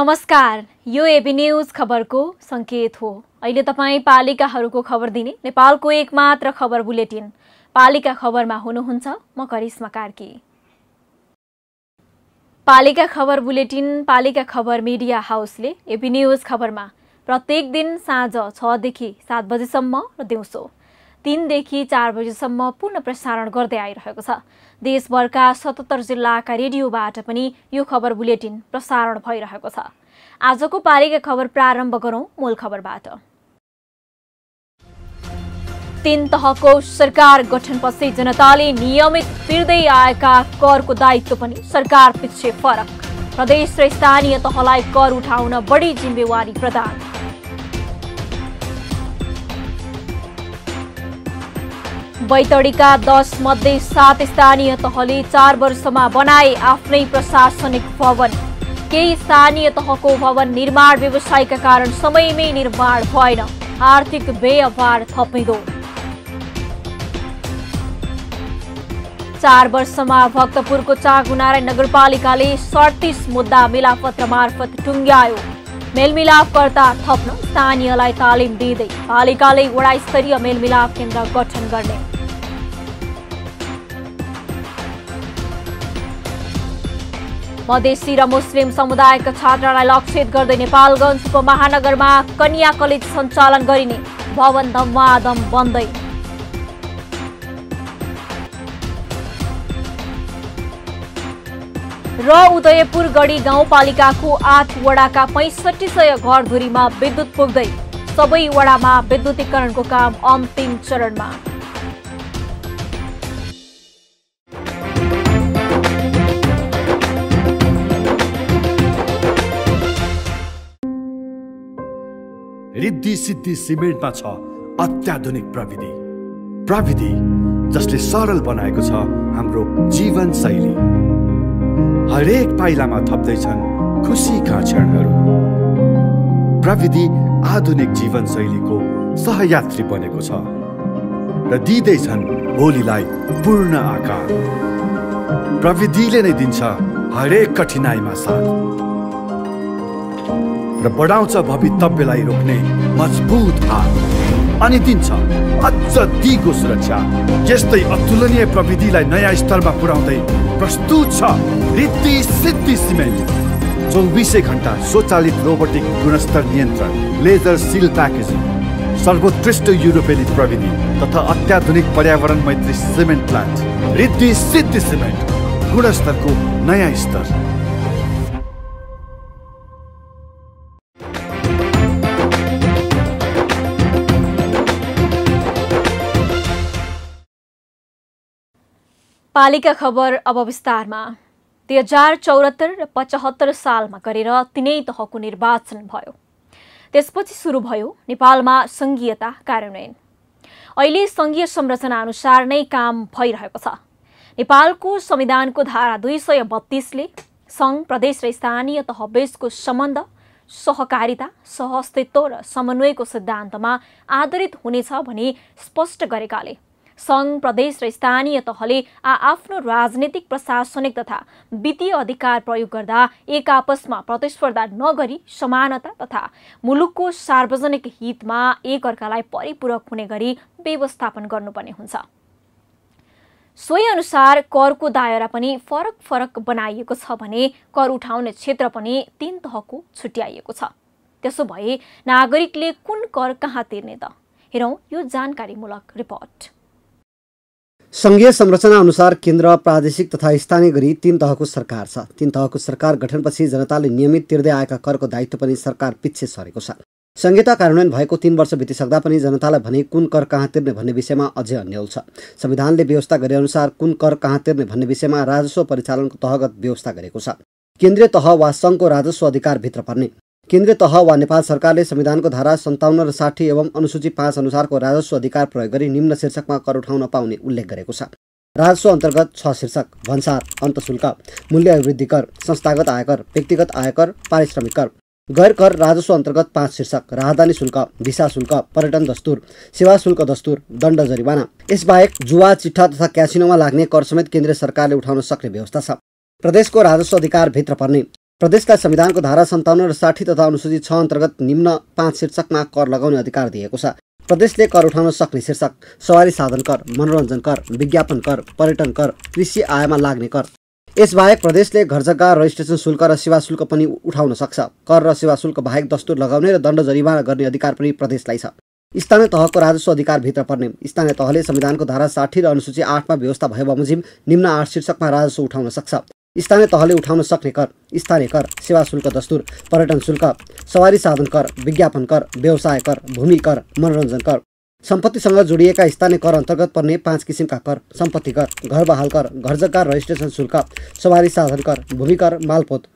नमस्कार, यो AB news खबरको संकेत हो। अहिले तपाई पालिकाहरूको खबर दिने नेपालको एकमात्र खबर बुलेटिन पालिका खबरमा हुनुहुन्छ। म करिश्मा कार्की। पालिका खबर बुलेटिन पालिका खबर मिडिया हाउसले एबी न्यूज खबरमा प्रत्येक दिन साँझ 6 देखि 7 बजेसम्म र दिउँसो 3 देखि 4 बजेसम्म पुनः प्रसारण गर्दै आइरहेको छ। देशभरका 77 जिल्लाका रेडियोबाट पनि यो खबर बुलेटिन प्रसारण भइरहेको छ। आजको पालिका खबर प्रारम्भ गरौं मूल खबरबाट। 3 तहको सरकार गठनपछि जनताले नियमित तिर्दै आएका करको दायित्व पनि सरकार पछि फरक। प्रदेश र स्थानीय तहलाई कर उठाउन बढी जिम्मेवारी प्रदान। बैतडीका 10 मध्ये 7 स्थानीय तहले 4 वर्षमा बनाए आफ्नै प्रशासनिक भवन। केही स्थानीय तहको भवन निर्माण व्यवसायका कारण समयमै निर्माण भएन। आर्थिक व्ययभार थपिँदो। 4 वर्षमा भक्तपुरको चाँगुनारायण नगरपालिकाले 37 मुद्दा मिलापत्र मार्फत टुङ्ग्यायो। मेलमिलापकर्ता थप्न स्थानीयलाई तालिम दिँदै पालिकाले वडा स्तरीय मेलमिलाप केन्द्र गठन गर्ने। मधेसी र मुस्लिम समुदायका छात्रलाई लक्षित गर्दै नेपालगञ्ज उपमहानगरमा कन्या कलेज सञ्चालन गरिने। भवन धमाधम बन्दै। र उदयपुर गढी गाउँपालिकाको 8 वडाका 6500 घरधुरीमा विद्युत पुग्दै। सबै वडामा विद्युतीकरणको काम अन्तिम चरणमा। रिद्धि सिद्धि सिमेन्टमा छ अत्याधुनिक प्रविधि जसले सरल बनाएको छ हाम्रो जीवन शैली। हरेक पाइलामा थप्दैछन् खुसीका क्षणहरू। प्रविधि आधुनिक जीवन शैलीको सहयात्री बनेको छ र दिँदैछन् भोलिलाई पूर्ण आकार। प्रविधिले नै दिन्छ हरेक कठिनाइमा साथ र बढाउँछ भवितव्यलाई रोक्ने मजबुत हात अनि दिन्छ अझ दिगो सुरक्षा। यस्तै अतुलनीय प्रविधिलाई नयाँ स्तरमा पुर्याउँदै प्रस्तुत छ रिद्धि सिद्धि सिमेन्ट। 24 घण्टा स्वचालित रोबोटिक गुणस्तर नियन्त्रण, लेजर सिल प्याकेजिङ, सर्वोत्कृष्ट युरोपेली प्रविधि तथा अत्याधुनिक पर्यावरण मैत्री cement plant. Riddhi Siddhi cement, गुणस्तरको नयाँ स्तर। पालिका खबर अब विस्तारमा। 2074 र 75 सालमा गरेर 3 तहको निर्वाचन भयो। त्यसपछि सुरु भयो नेपालमा संघीयता कार्यान्वयन। अहिले संघीय संरचना अनुसार नै काम भइरहेको छ। नेपालको संविधानको धारा 232ले संघ, प्रदेश र स्थानीय तह बीचको सम्बन्ध सहकारिता, सहअस्तित्व र समन्वयको सिद्धान्तमा आधारित हुनेछ भनी स्पष्ट गरेकाले संघ, प्रदेश र स्थानीय तहले आफ्नो राजनीतिक, प्रशासनिक तथा वित्तीय अधिकार प्रयोग गर्दा एक आपसमा प्रतिस्पर्धा नगरी समानता तथा मुलुकको सार्वजनिक हितमा एक अर्कालाई परिपूरक हुने गरी व्यवस्थापन गर्नुपर्ने हुन्छ। सोही अनुसार करको दायरा पनि फरक बनाइएको छ भने कर उठाउने क्षेत्र पनि 3 तहको छुट्याइएको छ। त्यसो भए नागरिकले कुन कर कहाँ तिर्ने त? हेरौं यो जानकारीमूलक रिपोर्ट। संघीय संरचना अनुसार केन्द्र, प्रादेशिक तथा स्थानीय गरी 3 तहको सरकार छ। 3 तहको सरकार गठनपछि जनताले नियमित तिर्दै आएका करको दायित्व पनि सरकार पछि सरेको छ। संहिता कार्यान्वयन भएको 3 वर्ष बितिसक्दा पनि जनतालाई भने कुन कर कहाँ तिर्ने भन्ने विषयमा अझै अन्यल छ। संविधानले व्यवस्था गरे अनुसार कुन कर कहाँ तिर्ने भन्ने विषयमा राजस्व परिचालनको तहगत व्यवस्था गरेको छ। केन्द्रीय तह वा संघको राजस्व अधिकार भित्र पर्ने। केन्द्रीय तह वा नेपाल सरकारले संविधानको धारा 57 र 60 एवं अनुसूची 5 अनुसारको राजस्व अधिकार प्रयोग गरी निम्न शीर्षकमा कर उठाउन पाउने उल्लेख गरेको छ। राजस्व अन्तर्गत 6 शीर्षक: भन्सार, अन्तःशुल्क, मूल्य अभिवृद्धि कर, संस्थागत आयकर, व्यक्तिगत आयकर, पारिश्रमिक कर। गैर कर राजस्व अन्तर्गत 5 शीर्षक: राहदानी शुल्क, भिसा शुल्क, पर्यटन दस्तुर, सेवा शुल्क दस्तुर, दण्ड जरिवाना। यसबाहेक जुवा, चिट्ठा तथा क्यासिनोमा लाग्ने कर समेत केन्द्रीय सरकारले उठाउन सक्ने व्यवस्था छ। प्रदेशको राजस्व अधिकार भित्र पर्ने। प्रदेशलाई संविधानको धारा 57 र 60 तथा अनुसूची 6 अन्तर्गत निम्न 5 शीर्षकमा कर लगाउने अधिकार दिएको छ। प्रदेशले कर उठाउन सक्ने शीर्षक सवारी साधन कर, मनोरञ्जन कर, विज्ञापन कर, पर्यटन कर, कृषि आयमा लाग्ने कर। यसबाहेक प्रदेशले घरजग्गा रजिस्ट्रेसन शुल्क र सेवा शुल्क पनि उठाउन सक्छ। कर र सेवा शुल्क बाहेक दस्तुर लगाउने र दण्ड जरिवाना गर्ने अधिकार पनि प्रदेशलाई छ। स्थानीय तहको राजस्व अधिकारभित्र पर्ने स्थानीय तहले संविधानको धारा 60 र अनुसूची 8 मा व्यवस्था भए बमोजिम निम्न 8 शीर्षकमा राजस्व उठाउन सक्छ। स्थानीय तहले उठाउन सक्ने कर स्थानीय कर, सेवा शुल्क दस्तुर, पर्यटन शुल्क, सवारी साधन कर, विज्ञापन कर, व्यवसाय कर, भूमि कर, मनोरञ्जन कर। सम्पत्तिसँग जोडिएका स्थानीय कर अन्तर्गत पर्ने 5 किसिमका कर सम्पत्ति कर, घर बहाल कर, घरजग्गा रजिस्ट्रेसन शुल्क, सवारी साधन कर, भूमि कर, मालपोत,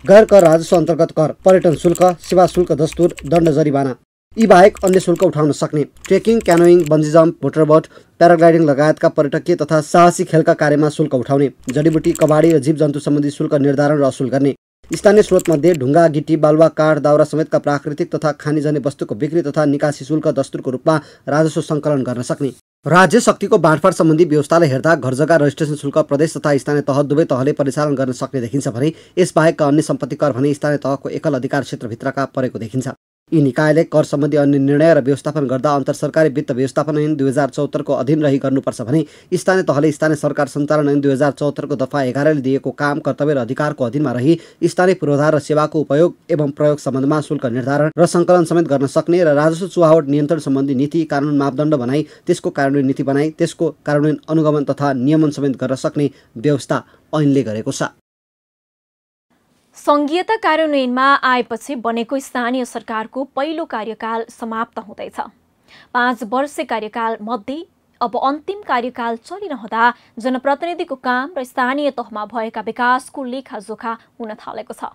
गैर कर राजस्व अन्तर्गत कर, पर्यटन शुल्क, सेवा शुल्क दस्तुर, दण्ड जरिवाना। यी बाहेक अन्य शुल्क उठाउन सक्ने trekking, canoeing, bungee jump, motorboat, paragliding लगायतका पर्यटकीय तथा साहसी खेलका कार्यमा शुल्क उठाउने, जडीबुटी, कबाडी र जीवजन्तु सम्बन्धी शुल्क निर्धारण र असुल गर्ने, स्थानीय स्रोतमध्ये ढुङ्गा, गिटी, बालुवा, काठ, दाउरा समेतका प्राकृतिक तथा खानीजन्य वस्तुको बिक्री तथा निकासी शुल्क दस्तुरको रूपमा राजस्व सङ्कलन गर्न सक्ने। राज्य शक्तिको बाँडफाँड सम्बन्धी व्यवस्थालाई हेर्दा घरजग्गा रजिस्ट्रेसन शुल्क प्रदेश तथा स्थानीय तह दुवै तहले परिचालन गर्न सक्ने देखिन्छ भने यसबाहेकका अन्य सम्पत्ति कर भने स्थानीय तहको एकल अधिकार क्षेत्रभित्रका परेको देखिन्छ। यी निकायले कर सम्बन्धी अन्य निर्णय र व्यवस्थापन गर्दा अन्तर सरकारी वित्त व्यवस्थापन ऐन 2074 को अधीन रही गर्नुपर्छ भने स्थानीय तहले स्थानीय सरकार सञ्चालन ऐन 2074 को दफा 11 ले दिएको काम, कर्तव्य र अधिकारको अधीनमा रही स्थानीय पूर्वाधार र सेवाको उपयोग एवं प्रयोग सम्बन्धमा शुल्क निर्धारण र सङ्कलन समेत गर्न सक्ने र राजस्व चुहावट नियन्त्रण सम्बन्धी नीति, कानुन, मापदण्ड बनाई त्यसको कार्यान्वयन नीति बनाई त्यसको कार्यान्वयन अनुगमन तथा नियमन समेत गर्न सक्ने व्यवस्था ऐनले गरेको छ। संघीयता कार्यान्वयनमा आएपछि बनेको स्थानीय सरकारको पहिलो कार्यकाल समाप्त हुँदैछ। 5 वर्षे कार्यकाल मध्ये अब अन्तिम कार्यकाल चलिरहँदा जनप्रतिनिधिको काम र स्थानीय तहमा भएका विकासको लेखाजोखा हुन थालेको छ।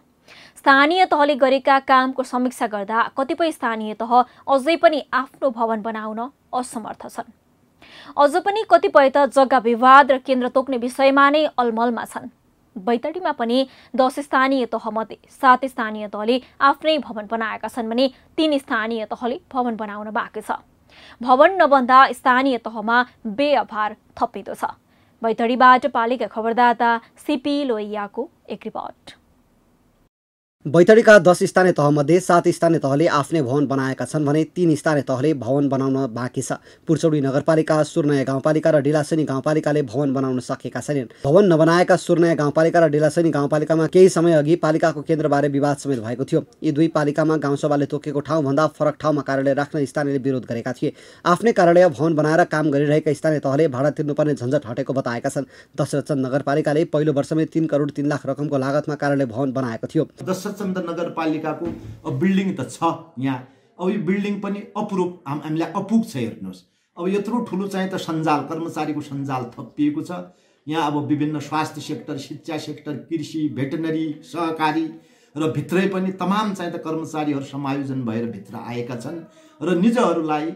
स्थानीय तहले गरेका कामको समीक्षा गर्दा कतिपय स्थानीय तह अझै पनि आफ्नो भवन बनाउन असमर्थ छन्। अझ पनि कतिपय त जग्गा विवाद र केन्द्र तोक्ने विषयमा नै अलमलमा छन्। बैतडीमा पनि 10 स्थानीय तहमध्ये 7 स्थानीय तहले आफ्नै भवन बनाएका छन् भने 3 स्थानीय तहले भवन बनाउन बाँकी छ। भवन नबन्दा स्थानीय तहमा बेअभार थपिँदो छ। बैतडीबाट पालिका खबरदाता सीपी लोहियाको एक रिपोर्ट। बैतडीका 10 स्थानीय तहमध्ये 7 स्थानीय तहले आफ्नै भवन बनाएका छन् भने 3 स्थानीय तहले भवन बनाउन बाँकी छ। पुर्चौडी नगरपालिका, सुर्नया गाउँपालिका र डिलासैनी गाउँपालिकाले भवन बनाउन सकेका छैनन्। भवन नबनाएका सुर्नया गाउँपालिका र डिलासैनी गाउँपालिकामा केही समय अघि पालिकाको केन्द्रबारे विवाद समेत भएको थियो। यी दुई पालिकामा गाउँसभाले तोकेको ठाउँभन्दा फरक ठाउँमा कार्यालय राख्न स्थानीयले विरोध गरेका थिए। आफ्नै कार्यालय भवन बनाएर काम गरिरहेका स्थानीय तहले भाडा तिर्नुपर्ने झन्झट हटेको बताएका छन्। दशरथचन्द नगरपालिकाले पहिलो वर्षमै 3 करोड 3 लाख रकमको लागतमा कार्यालय भवन बनाएको थियो। दशरथचन्द नगरपालिकाको बिल्डिङ त छ यहाँ, अब यो बिल्डिङ पनि अपुरूप, हामीलाई अपुग छ। हेर्नुहोस्, अब यत्रो ठुलो चाहिँ त सञ्जाल, कर्मचारीको सञ्जाल थपिएको छ यहाँ। अब विभिन्न स्वास्थ्य सेक्टर, शिक्षा सेक्टर, कृषि, भेटनरी, सहकारी र भित्रै पनि तमाम चाहिँ त कर्मचारीहरू समायोजन भएर भित्र आएका छन् र निजहरूलाई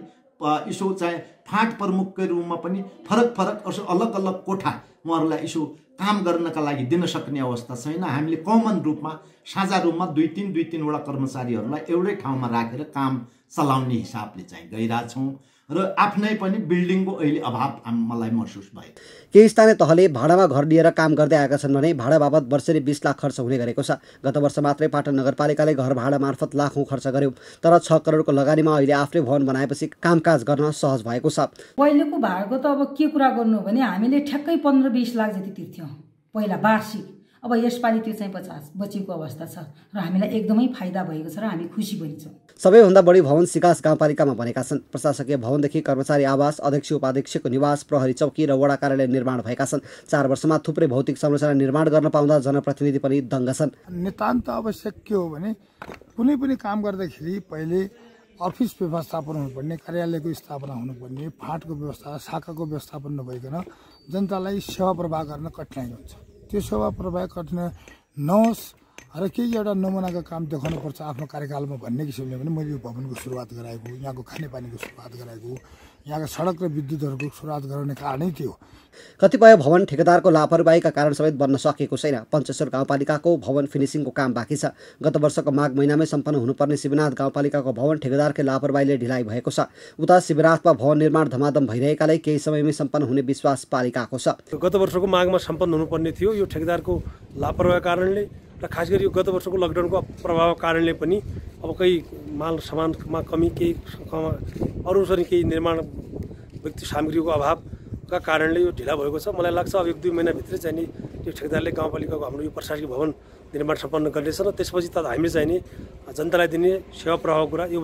यसो चाहिँ फाँट प्रमुखकै रूपमा पनि फरक फरक अलग अलग कोठा उहाँहरूलाई यसो काम गर्नका लागि दिन सक्ने अवस्था छैन। हामीले कमन रूपमा साझा रूपमा 2-3 वटा कर्मचारीहरूलाई एउटै ठाउँमा राखेर काम चलाउने हिसाबले चाहिँ गइरहेछौँ र आफ्नै पनि बिल्डिङको अहिले अभाव मलाई महसुस भयो। केही स्थानीय तहले भाडामा घर लिएर काम गर्दै आएका छन् भने भाडा बाबत वर्षेनी 20 लाख खर्च हुने गरेको छ। गत वर्ष मात्रै पाटन नगरपालिकाले घर भाडा मार्फत लाखौं खर्च गर्यो, तर 6 करोडको लगानीमा अहिले आफ्नै भवन बनाएपछि कामकाज गर्न सहज भएको छ। पहिलेको भाडाको त अब के कुरा गर्नु भने हामीले ठ्याक्कै 15-20 लाख जति तिर्थ्यौँ पहिला वार्षिक। अब यसपालि त्यो चाहिँ 50 बचेको अवस्था छ र हामीलाई एकदमै फाइदा भएको छ र हामी खुसी पनि छौँ। सबैभन्दा बढी भवन सिकास गाउँपालिकामा बनेका छन्। प्रशासकीय भवनदेखि कर्मचारी आवास, अध्यक्ष उपाध्यक्षको निवास, प्रहरी चौकी र वडा कार्यालय निर्माण भएका छन्। 4 वर्षमा थुप्रै भौतिक संरचना निर्माण गर्न पाउँदा जनप्रतिनिधि पनि दङ्ग छन्। नितान्त आवश्यक के हो भने कुनै पनि काम गर्दाखेरि पहिले अफिस व्यवस्थापन हुनुपर्ने, कार्यालयको स्थापना हुनुपर्ने, फाँटको व्यवस्था, शाखाको व्यवस्थापन नभइकन जनतालाई सेवा प्रवाह गर्न कठिनाइ हुन्छ। त्यो सेवा प्रवाह कठिनाइ नहोस् र केही एउटा नमुनाको काम देखाउनुपर्छ आफ्नो कार्यकालमा भन्ने किसिमले पनि मैले यो भवनको सुरुवात गराएको, यहाँको खानेपानीको सुरुवात गराएको, यहाँका सडक र विद्युतहरूको सुरुवात गराउने कारणै थियो। कतिपय भवन ठेकेदारको लापरवाहीका कारण समेत बन्न सकेको छैन। पञ्चेश्वर गाउँपालिकाको भवन फिनिसिङको काम बाँकी छ। गत वर्षको माघ महिनामै सम्पन्न हुनुपर्ने शिवनाथ गाउँपालिकाको भवन ठेकेदारकै लापरवाहीले ढिलाइ भएको छ। उता शिवनाथमा भवन निर्माण धमाधम भइरहेकाले केही समयमै सम्पन्न हुने विश्वास पालिकाको छ। गत वर्षको माघमा सम्पन्न हुनुपर्ने थियो, यो ठेकेदारको लापरवाही कारणले र खास गरी यो गत वर्षको लकडाउनको प्रभावको कारणले पनि अब केही माल सामानमा कमी, केही अरू केही निर्माण व्यक्ति सामग्रीको अभावका कारणले यो ढिला भएको छ। मलाई लाग्छ अब 1-2 महिनाभित्रै चाहिँ नि यो ठेकेदारले गाउँपालिकाको हाम्रो यो प्रशासकीय भवन निर्माण सम्पन्न गर्नेछ र त्यसपछि त हामीले चाहिँ नि जनतालाई दिने सेवा प्रभावको कुरा यो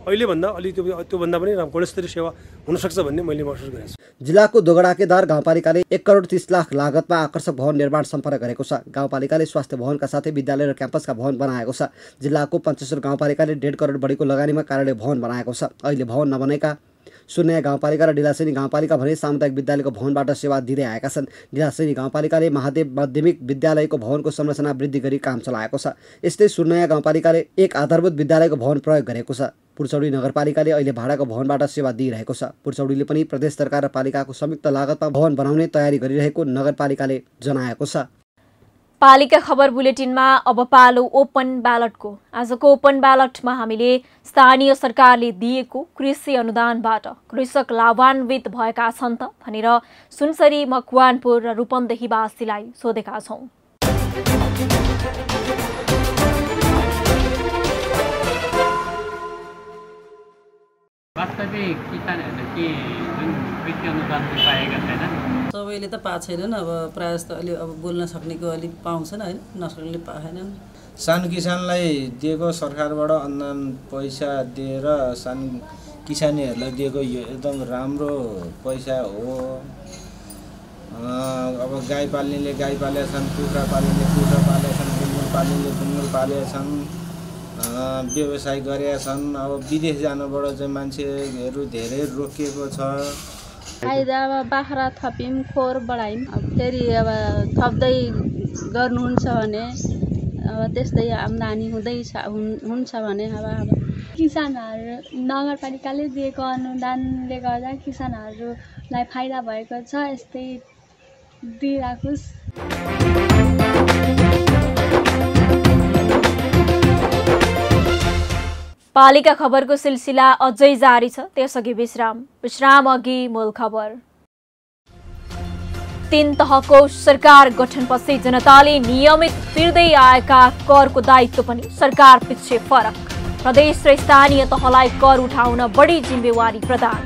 अहिलेभन्दा अलि त्योभन्दा पनि गुणस्तरीय सेवा हुनसक्छ भन्ने मैले महसुस गरेको छु। जिल्लाको दोगडाकेदार गाउँपालिकाले 1 करोड 30 लाख लागतमा आकर्षक भवन निर्माण सम्पन्न गरेको छ। गाउँपालिकाले स्वास्थ्य भवनका साथै विद्यालय र क्याम्पसका भवन बनाएको छ। जिल्लाको पञ्चेश्वर गाउँपालिकाले 1.5 करोड बढीको लगानीमा कार्यालय भवन बनाएको छ। अहिले भवन नबनेका सुन्या गाउँपालिका र डिलासैनी गाउँपालिका भने सामुदायिक विद्यालयको भवनबाट सेवा दिँदै आएका छन्। डिलासैनी गाउँपालिकाले महादेव माध्यमिक विद्यालयको भवनको संरचना वृद्धि गरी काम चलाएको छ। यस्तै सुन्या गाउँपालिकाले 1 आधारभूत विद्यालयको भवन प्रयोग गरेको छ। पुर्चौडी नगरपालिकाले अहिले भाडाको भवनबाट सेवा दिइरहेको छ। पुर्चौडीले पनि प्रदेश सरकार र पालिकाको संयुक्त लागतमा भवन बनाउने तयारी गरिरहेको नगरपालिकाले जनाएको छ। पालिका खबर बुलेटिनमा अब पालो ओपन ब्यालटको। आजको ओपन ब्यालटमा हामीले स्थानीय सरकारले दिएको कृषि अनुदानबाट कृषक लाभान्वित भएका छन् त भनेर सुनसरी, मकवानपुर र रूपन्देहीवासीलाई सोधेका छौं। वास्तविक किसानहरूले के जुन कृषि अनुदान पाएका छैनन्, सबैले त पाएको छैनन्। अब प्रायः जस्तो अलि अब बोल्न सक्नेको अलि पाउँछन् होइन, नसक्नेले पाएनन्। सानो किसानलाई दिएको सरकारबाट अनुदान पैसा दिएर सानो किसानीहरूलाई दिएको यो एकदम राम्रो पैसा हो। अब गाई पाल्नेले गाई पालेका छन्, कुखुरा पाल्नेले कुखुरा पालेका छन्, गुङ्गुर पाल्नेले गुङ्गुर पालेका छन्, व्यवसाय गरेका छन्। अब विदेश जानुबाट चाहिँ मान्छेहरू धेरै रोकिएको छ। फाइदा अब बाख्रा थप्यौँ, खोर बढायौँ, अब फेरि अब थप्दै गर्नुहुन्छ भने अब त्यस्तै आम्दानी हुन्छ भने अब किसानहरू नगरपालिकाले दिएको अनुदानले गर्दा किसानहरूलाई फाइदा भएको छ। यस्तै दिइराखोस्। पालिका खबरको सिलसिला अझै जारी छ, त्यसअघि विश्राम अघि मूल खबर। 3 तहको सरकार गठनपछि जनताले नियमित तिर्दै आएका करको दायित्व पनि सरकार पछि फरक। प्रदेश र स्थानीय तहलाई कर उठाउन बढी जिम्मेवारी प्रदान।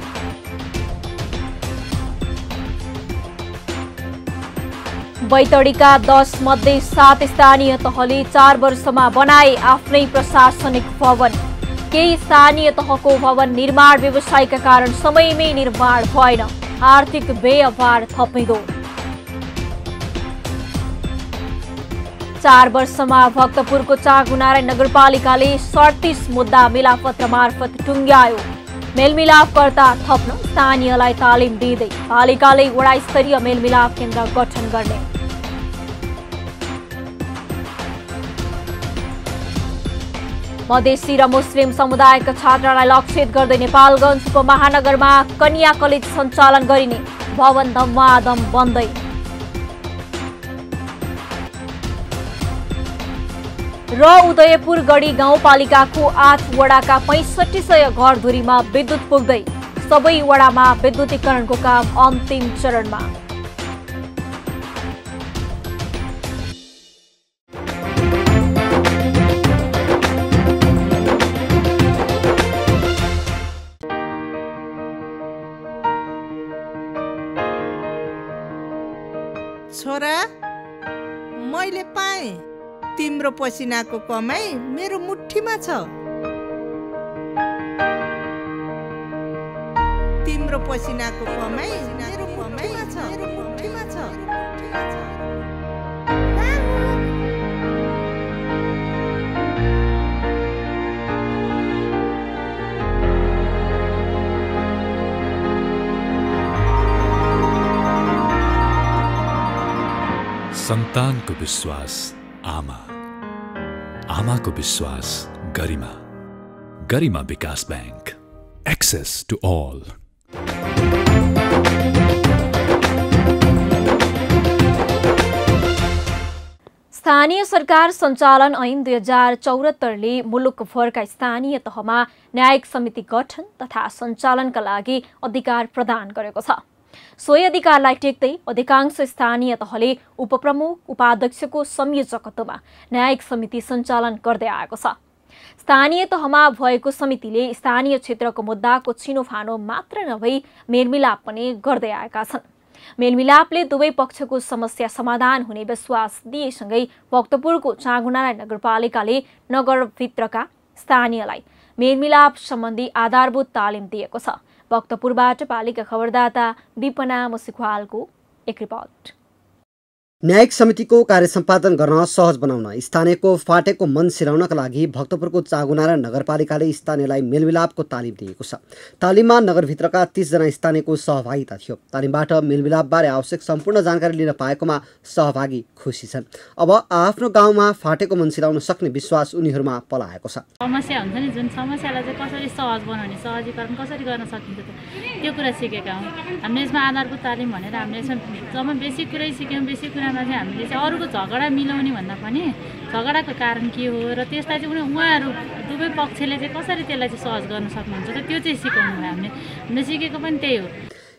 बैतडीका 10 मध्ये 7 स्थानीय तहले 4 वर्षमा बनाए आफ्नै प्रशासनिक भवन। केही स्थानीय तहको भवन निर्माण व्यवसायका कारण समयमै निर्माण भएन, आर्थिक व्ययभार थपिँदो। 4 वर्षमा भक्तपुरको चाँगुनारायण नगरपालिकाले 37 मुद्दा मिलापत्र मार्फत टुङ्ग्यायो। मेलमिलापकर्ता थप्न स्थानीयलाई तालिम दिँदै पालिकाले वडा स्तरीय मेलमिलाप केन्द्र गठन गर्ने। मधेसी र मुस्लिम समुदायका छात्रलाई लक्षित गर्दै नेपालगञ्ज उपमहानगरमा कन्या कलेज सञ्चालन गरिने, भवन धमाधम बन्दै। र उदयपुर गढी गाउँपालिकाको 8 वडाका 6500 घरधुरीमा विद्युत पुग्दै, सबै वडामा विद्युतीकरणको काम अन्तिम चरणमा। छोरा, मैले पाएँ तिम्रो पसिनाको कमाई मेरो मुठीमा छ। तिम्रो पसिनाको कमाई मेरो मुठीमा छ, मेरो मुठीमा छ। सन्तानको विश्वास आमा, आमाको विश्वास गरिमा, गरिमा विकास बैंक, एक्सेस टु ऑल। स्थानीय सरकार सञ्चालन ऐन 2074ले मुलुकभरका स्थानीय तहमा न्यायिक समिति गठन तथा सञ्चालनका लागि अधिकार प्रदान गरेको छ। सोही अधिकारलाई टेक्दै अधिकांश स्थानीय तहले उपप्रमुख उपाध्यक्षको संयोजकत्वमा न्यायिक समिति सञ्चालन गर्दै आएको छ। स्थानीय तहमा भएको समितिले स्थानीय क्षेत्रको मुद्दाको छिनोफानो मात्र नभई मेलमिलाप पनि गर्दै आएका छन्। मेलमिलापले दुवै पक्षको समस्या समाधान हुने विश्वास दिएसँगै भक्तपुरको चाँगुनारायण नगरपालिकाले नगरभित्रका स्थानीयलाई मेलमिलाप सम्बन्धी आधारभूत तालिम दिएको छ। भक्तपुरबाट पालिका खबरदाता विपना मुसिखवालको एक रिपोर्ट। न्यायिक समितिको कार्य सम्पादन गर्न सहज बनाउन स्थानीयको फाटेको मन सिराउनका लागि भक्तपुरको चाँगुनारायण नगरपालिकाले स्थानीयलाई मेलमिलापको तालिम दिएको छ। तालिममा नगरभित्रका 30 जना स्थानीयको सहभागिता थियो। तालिमबाट मेलमिलापबारे आवश्यक सम्पूर्ण जानकारी लिन पाएकोमा सहभागी खुसी छन्। अब आफ्नो गाउँमा फाटेको मन सिराउन सक्ने विश्वास उनीहरूमा पलाएको छ। समस्या हुन्छ नि, जुन समस्यालाई चाहिँ कसरी सहज बनाउने, सहजीकरण कसरी गर्न सकिन्छ त्यो कुरा सिकेका हौँ। हामीले यसमा आधारभूत तालिम भनेर हामीले यसमा जम्मा बेसिक कुरै सिक्यौँ। बेसिक कुरामा चाहिँ हामीले चाहिँ अरूको झगडा मिलाउने भन्दा पनि झगडाको कारण के हो र त्यसलाई चाहिँ उहाँहरू दुवै पक्षले चाहिँ कसरी त्यसलाई चाहिँ सहज गर्न सक्नुहुन्छ त त्यो चाहिँ सिकाउनु भयो। हामीले सिकेको पनि त्यही हो।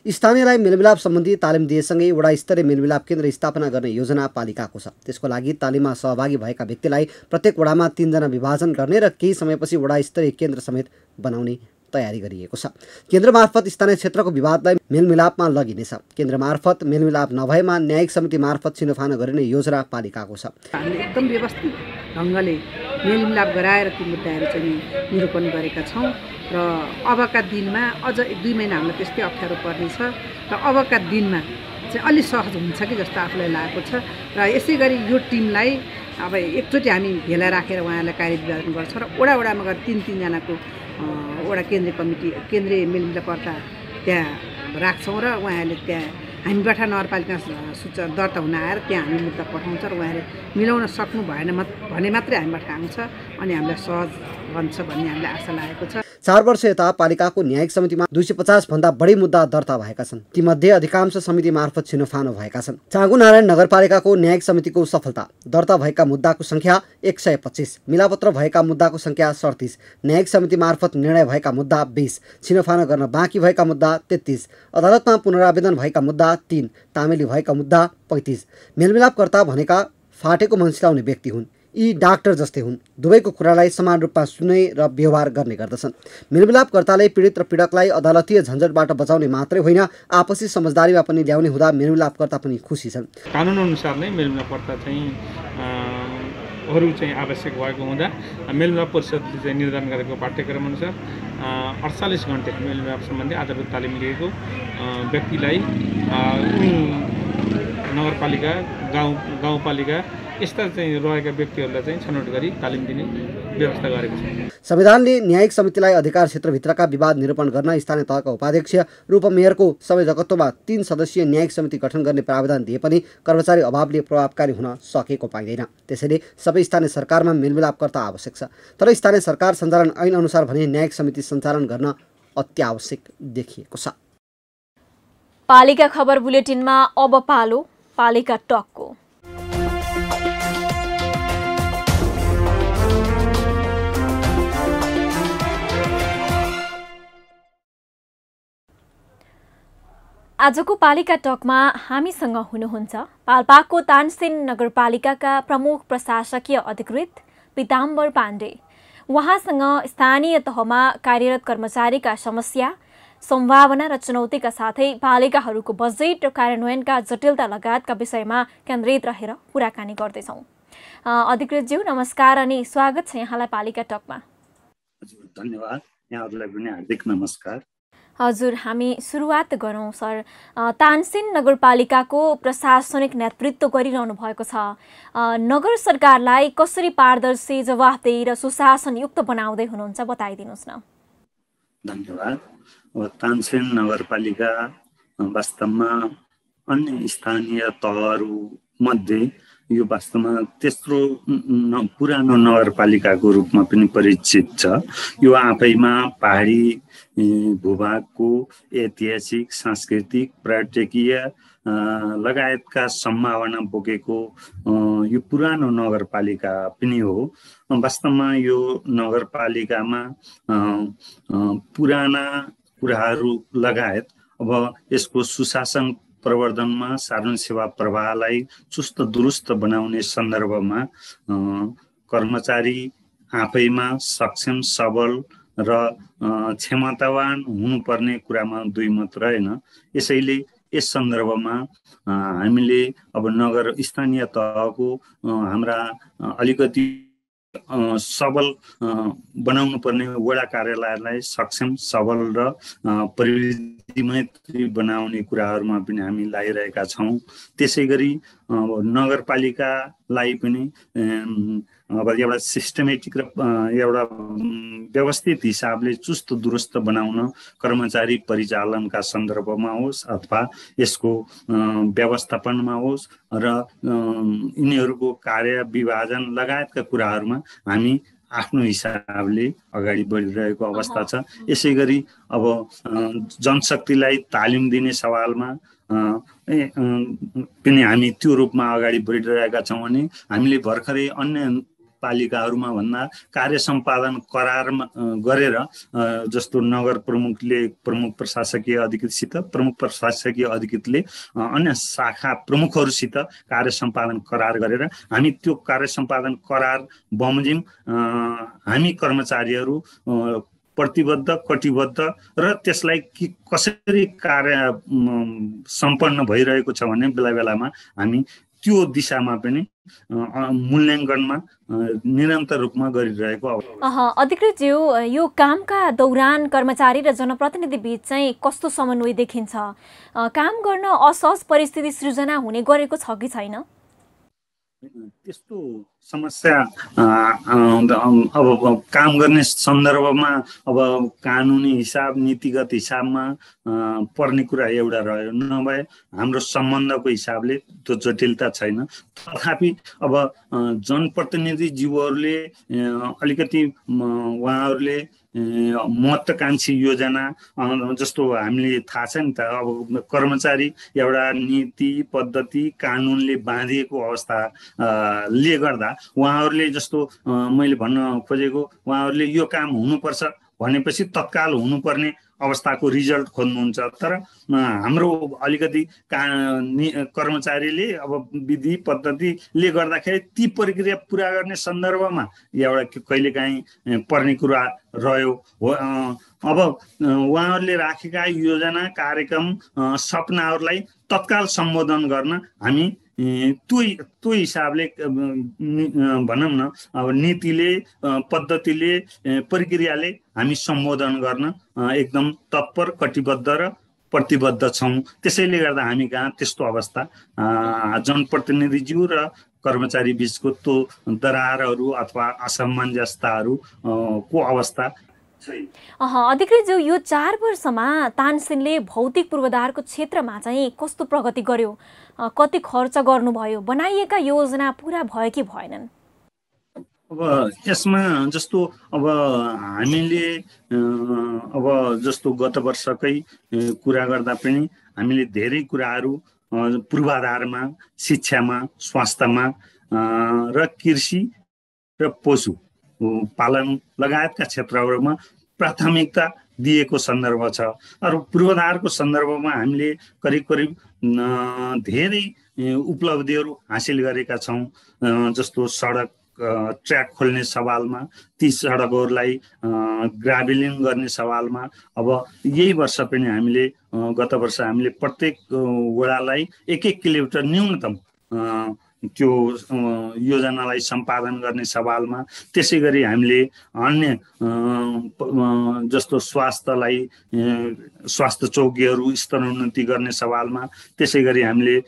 स्थानीयलाई मेलमिलाप सम्बन्धी तालिम दिएसँगै वडा स्तरीय मेलमिलाप केन्द्र स्थापना गर्ने योजना पालिकाको छ। त्यसको लागि तालिममा सहभागी भएका व्यक्तिलाई प्रत्येक वडामा 3 जना विभाजन गर्ने र केही समयपछि वडा स्तरीय केन्द्र समेत बनाउने तयारी गरिएको छ। केन्द्र मार्फत स्थानीय क्षेत्रको विवादलाई मेलमिलापमा लगिनेछ। केन्द्र मार्फत मेलमिलाप नभएमा न्यायिक समिति मार्फत छिनोफानो गरिने योजना पालिकाको छ। हामीले एकदम व्यवस्थित ढङ्गले मेलमिलाप गराएर ती मुद्दाहरू चाहिँ निरूपण गरेका छौँ र अबका दिनमा अझ 1-2 महिना हामीलाई त्यस्तै अप्ठ्यारो पर्नेछ र अबका दिनमा चाहिँ अलि सहज हुन्छ कि जस्तो आफूलाई लागेको छ। र यसै गरी यो टिमलाई अब एकचोटि हामी भेला राखेर उहाँहरूलाई कार्यविभाजन गर्छौँ र वडामा गएर 3 जनाको वडा केन्द्रीय कमिटी केन्द्रीय मेलमिलापकर्ता त्यहाँ राख्छौँ र उहाँहरूले त्यहाँ हामीबाट नगरपालिका सूचना दर्ता हुन आएर त्यहाँ हामी मुद्दा पठाउँछ र उहाँहरूले मिलाउन सक्नु भएन भने मात्रै हामीबाट आउँछ अनि हामीलाई सहज बन्छ भन्ने हामीलाई आशा लागेको छ। 4 वर्ष यता पालिकाको न्यायिक समितिमा 250 भन्दा बढी मुद्दा दर्ता भएका छन्। तीमध्ये अधिकांश समिति मार्फत छिनोफानो भएका छन्। चाँगुनारायण नगरपालिकाको न्यायिक समितिको सफलता दर्ता भएका मुद्दाको संख्या 125, मिलापत्र भएका मुद्दाको संख्या 37, न्यायिक समिति मार्फत निर्णय भएका मुद्दा 20, छिनोफानो गर्न बाँकी भएका मुद्दा 33, अदालतमा पुनरावेदन भएका मुद्दा 3, तामेली भएका मुद्दा 35। मेलमिलापकर्ता भनेका फाटेको मन सिराउने व्यक्ति हुन्। यी डाक्टर जस्तै हुन्। दुवैको कुरालाई समान रूपमा सुने र व्यवहार गर्ने गर्दछन्। मेलमिलापकर्ताले पीडित र पीडकलाई अदालतीय झन्झटबाट बचाउने मात्रै होइन आपसी समझदारीमा पनि ल्याउने हुँदा मेलमिलापकर्ता पनि खुसी छन्। कानुन अनुसार नै मेलमिलापकर्ता चाहिँ अरू चाहिँ आवश्यक भएको हुँदा मेलमिलाप परिषदले चाहिँ निर्धारण गरेको पाठ्यक्रम अनुसार 48 घण्टे मेलमिलाप सम्बन्धी आधारभूत तालिम लिएको व्यक्तिलाई नगरपालिका गाउँपालिका यस्ता चाहिँ रहेका व्यक्तिहरूलाई चाहिँ छनौट गरी तालिम दिने व्यवस्था गरेको छ। संविधानले न्यायिक समितिलाई अधिकार क्षेत्रभित्रका विवाद निरूपण गर्न स्थानीय तहका उपाध्यक्ष र उपमेयरको संयोजकत्वमा 3 सदस्यीय न्यायिक समिति गठन गर्ने प्रावधान दिए पनि कर्मचारी अभावले प्रभावकारी हुन सकेको पाइँदैन। त्यसैले सबै स्थानीय सरकारमा मेलमिलापकर्ता आवश्यक छ। तर स्थानीय सरकार सञ्चालन ऐन अनुसार भने न्यायिक समिति सञ्चालन गर्न अत्यावश्यक देखिएको छ। पालिका खबर बुलेटिनमा अब पालो पालिका टकको। आजको पालिका टकमा हामीसँग हुनुहुन्छ पाल्पाको तानसेन नगरपालिकाका प्रमुख प्रशासकीय अधिकृत पीताम्बर पाण्डे। उहाँसँग स्थानीय तहमा कार्यरत कर्मचारीका समस्या, सम्भावना र चुनौतीका साथै पालिकाहरूको बजेट र कार्यान्वयनका जटिलता लगायतका विषयमा केन्द्रित रहेर कुराकानी गर्दैछौँ। अधिकृतज्यू नमस्कार अनि स्वागत छ यहाँलाई पालिका टकमा। हजुर धन्यवाद, यहाँहरूलाई पनि हार्दिक नमस्कार। हजुर, हामी सुरुवात गरौँ सर। तानसेन नगरपालिकाको प्रशासनिक नेतृत्व गरिरहनु भएको छ। नगर सरकारलाई कसरी पारदर्शी, जवाफदेही र सुशासनयुक्त बनाउँदै हुनुहुन्छ बताइदिनुहोस् न। धन्यवाद। तानसेन नगरपालिका वास्तवमा अन्य स्थानीय तहहरू मध्ये यो वास्तवमा त्यत्रो पुरानो नगरपालिकाको रूपमा पनि परिचित छ। यो आफैमा पहाडी भूभागको ऐतिहासिक, सांस्कृतिक, पर्यटकीय लगायतका सम्भावना बोकेको यो पुरानो नगरपालिका पनि हो। वास्तवमा यो नगरपालिकामा पुराना कुराहरू लगायत अब यसको सुशासन प्रवर्धनमा, साधारण सेवा प्रवाहलाई चुस्त दुरुस्त बनाउने सन्दर्भमा कर्मचारी आफैमा सक्षम, सबल र क्षमतावान हुनुपर्ने कुरामा दुई मत रहेन। यसैले यस सन्दर्भमा हामीले अब नगर स्थानीय तहको हाम्रा अलिकति सबल बनाउनु पर्ने वडा कार्यालयलाई सक्षम, सबल र परिवृत्तिमैत्री बनाउने कुराहरूमा पनि हामी लागिरहेका छौँ। त्यसै गरी नगरपालिकालाई पनि अब एउटा सिस्टमेटिक र एउटा व्यवस्थित हिसाबले चुस्त दुरुस्त बनाउन कर्मचारी परिचालनका सन्दर्भमा होस् अथवा यसको व्यवस्थापनमा होस् र यिनीहरूको कार्य विभाजन लगायतका कुराहरूमा हामी आफ्नो हिसाबले अगाडि बढिरहेको अवस्था छ। यसै गरी अब जनशक्तिलाई तालिम दिने सवालमा पनि हामी त्यो रूपमा अगाडि बढिरहेका छौँ भने हामीले भर्खरै अन्य पालिकाहरूमा भन्दा कार्य सम्पादन करारमा गरेर जस्तो नगर प्रमुखले प्रमुख प्रशासकीय अधिकृतसित, प्रमुख प्रशासकीय अधिकृतले अन्य शाखा प्रमुखहरूसित कार्य सम्पादन करार गरेर हामी त्यो कार्य सम्पादन करार बमोजिम हामी कर्मचारीहरू प्रतिबद्ध, कटिबद्ध र त्यसलाई कसरी कार्य सम्पन्न भइरहेको छ भने बेला बेलामा हामी त्यो दिशामा पनि मूल्याङ्कनमा निरन्तर रूपमा गरिरहेको अवस्था। अधिकृतज्यू, यो कामका दौरान कर्मचारी र जनप्रतिनिधि बीच चाहिँ कस्तो समन्वय देखिन्छ? काम गर्न असहज परिस्थिति सृजना हुने गरेको छ कि छैन? त्यस्तो समस्या अब काम गर्ने सन्दर्भमा अब कानुनी हिसाब, नीतिगत हिसाबमा पर्ने कुरा एउटा रह्यो, नभए हाम्रो सम्बन्धको हिसाबले त्यो जटिलता छैन। तथापि अब जनप्रतिनिधिज्यूहरूले अलिकति उहाँहरूले महत्त्वकांक्षी योजना जस्तो हामीले थाहा छ नि त, अब कर्मचारी एउटा नीति पद्धति कानुनले बाँधिएको अवस्थाले गर्दा उहाँहरूले जस्तो मैले भन्न खोजेको उहाँहरूले यो काम हुनुपर्छ भनेपछि तत्काल हुनुपर्ने अवस्थाको रिजल्ट खोज्नुहुन्छ। तर हाम्रो अलिकति कर्मचारीले अब विधि पद्धतिले गर्दाखेरि ती प्रक्रिया पुरा गर्ने सन्दर्भमा एउटा कहिलेकाहीँ पर्ने कुरा रह्यो। अब उहाँहरूले राखेका योजना, कार्यक्रम, सपनाहरूलाई तत्काल सम्बोधन गर्न हामी त्यो हिसाबले भनौँ न, अब नीतिले, पद्धतिले, प्रक्रियाले हामी सम्बोधन गर्न एकदम तत्पर, कटिबद्ध र प्रतिबद्ध छौँ। त्यसैले गर्दा हामी कहाँ त्यस्तो अवस्था जनप्रतिनिधिज्यू र कर्मचारी बीचको त्यो दरारहरू अथवा असमञ्जसताहरू को अवस्था छैन। अधिकृतज्यू, यो 4 वर्षमा तानसेनले भौतिक पूर्वाधारको क्षेत्रमा चाहिँ कस्तो प्रगति गर्यो? कति खर्च गर्नुभयो? बनाइएका योजना पुरा भयो कि भएनन्? अब यसमा जस्तो अब हामीले अब जस्तो गत वर्षकै कुरा गर्दा पनि हामीले धेरै कुराहरू पूर्वाधारमा, शिक्षामा, स्वास्थ्यमा र कृषि र पशु पालन लगायतका क्षेत्रहरूमा प्राथमिकता दिएको सन्दर्भ छ। अरू पूर्वाधारको सन्दर्भमा हामीले करिब करिब धेरै उपलब्धिहरू हासिल गरेका छौँ। जस्तो सडक ट्र्याक खोल्ने सवालमा, ती सडकहरूलाई ग्राभलिङ गर्ने सवालमा अब यही वर्ष पनि हामीले गत वर्ष हामीले प्रत्येक वडालाई 1-1 किलोमिटर न्यूनतम त्यो योजनालाई सम्पादन गर्ने सवालमा, त्यसै गरी हामीले अन्य जस्तो स्वास्थ्य चौकीहरू स्तरोन्नति गर्ने सवालमा, त्यसै गरी हामीले